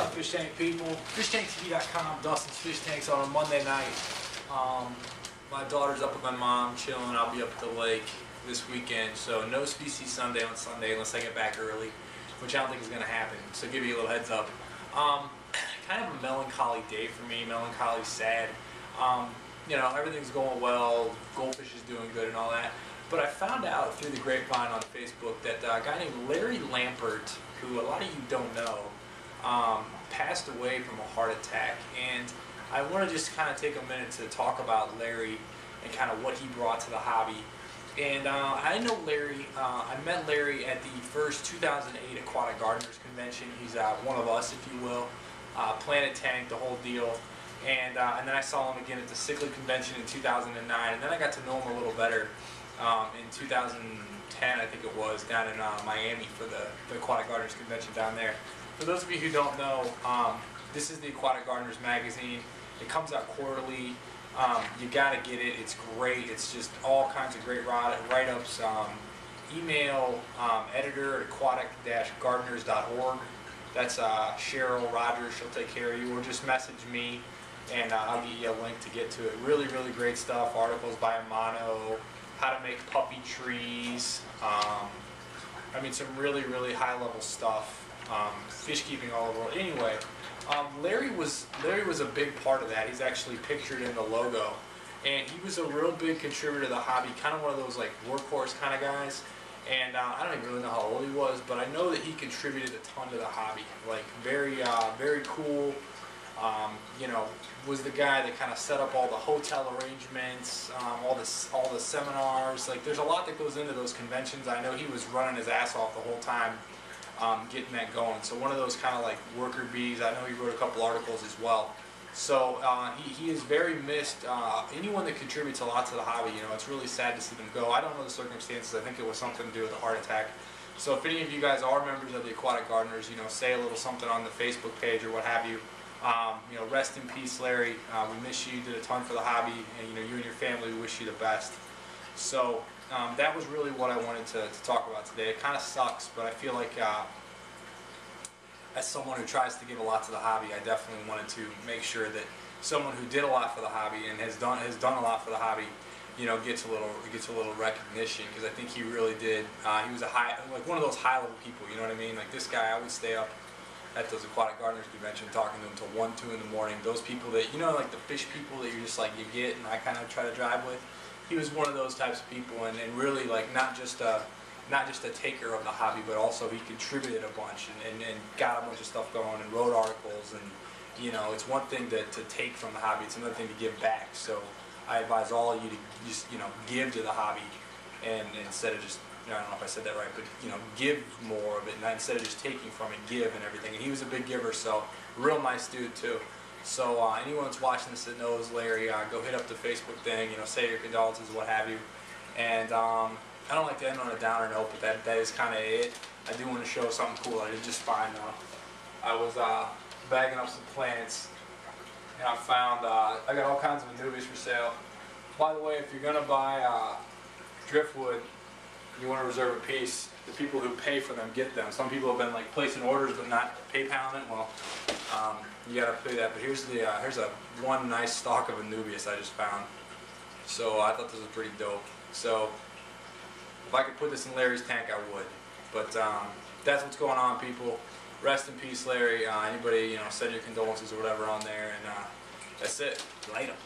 up, fish tank people? FishTankTV.com, Dustin's Fish Tanks on a Monday night. My daughter's up with my mom, chilling. I'll be up at the lake this weekend, so no Species Sunday on Sunday unless I get back early, which I don't think is going to happen. So give you a little heads up. Kind of a melancholy day for me, melancholy, sad. You know, everything's going well, goldfish is doing good and all that. But I found out through the grapevine on Facebook that a guy named Larry Lampert, who a lot of you don't know, passed away from a heart attack. And I want to just kind of take a minute to talk about Larry and kind of what he brought to the hobby. And I know Larry, I met Larry at the first 2008 Aquatic Gardeners convention. He's one of us, if you will. Planet Tank, the whole deal. And then I saw him again at the Cichlid convention in 2009. And then I got to know him a little better in 2010, I think it was, down in Miami for the Aquatic Gardeners convention down there. For those of you who don't know, this is the Aquatic Gardeners magazine. It comes out quarterly. You gotta get it. It's great. It's just all kinds of great write-ups. Email editor at aquatic-gardeners.org. That's Cheryl Rogers. She'll take care of you. Or just message me, and I'll get you a link to get to it. Really, really great stuff. Articles by Amano, how to make puppy trees. I mean, some really, really high-level stuff. Fish keeping all over. Anyway. Larry was a big part of that. He's actually pictured in the logo, and he was a real big contributor to the hobby. Kind of one of those like workhorse kind of guys. And I don't even really know how old he was, but I know that he contributed a ton to the hobby. Like very cool. You know, was the guy that kind of set up all the hotel arrangements, all the seminars. Like there's a lot that goes into those conventions. I know he was running his ass off the whole time. Getting that going. So one of those kind of like worker bees. I know he wrote a couple articles as well. So he is very missed. Anyone that contributes a lot to the hobby, you know, it's really sad to see them go. I don't know the circumstances. I think it was something to do with a heart attack. So if any of you guys are members of the Aquatic Gardeners, you know, say a little something on the Facebook page or what have you. You know, rest in peace, Larry. We miss you. You did a ton for the hobby, and you know, you and your family, we wish you the best. So that was really what I wanted to talk about today. It kind of sucks, but I feel like as someone who tries to give a lot to the hobby, I definitely wanted to make sure that someone who did a lot for the hobby and has done a lot for the hobby, you know, gets a little recognition, because I think he really did. He was like one of those high level people. You know what I mean? Like this guy, I would stay up at those Aquatic Gardeners convention talking to him till 1, 2 in the morning. Those people that, you know, like the fish people that you're just like, you get, and I kind of try to drive with. He was one of those types of people, and really like not just a taker of the hobby, but also he contributed a bunch and got a bunch of stuff going and wrote articles. And you know, it's one thing to take from the hobby, it's another thing to give back. So I advise all of you to just, you know, give to the hobby, and instead of just, I don't know if I said that right, but you know, give more of it, and instead of just taking from it, give and everything. And he was a big giver, so real nice dude too. So anyone that's watching this that knows Larry, go hit up the Facebook thing, you know, say your condolences, what have you. And I don't like to end on a downer note, but that is kind of it. I do want to show something cool I did just find. I was bagging up some plants, and I found, I got all kinds of anubias for sale. By the way, if you're going to buy driftwood, you want to reserve a piece. The people who pay for them get them. Some people have been like placing orders but not PayPaling it. Well, you got to pay that. But here's one nice stalk of anubias I just found. So I thought this was pretty dope. So if I could put this in Larry's tank, I would. But that's what's going on, people. Rest in peace, Larry. Anybody, you know, send your condolences or whatever on there, and that's it. Light 'em.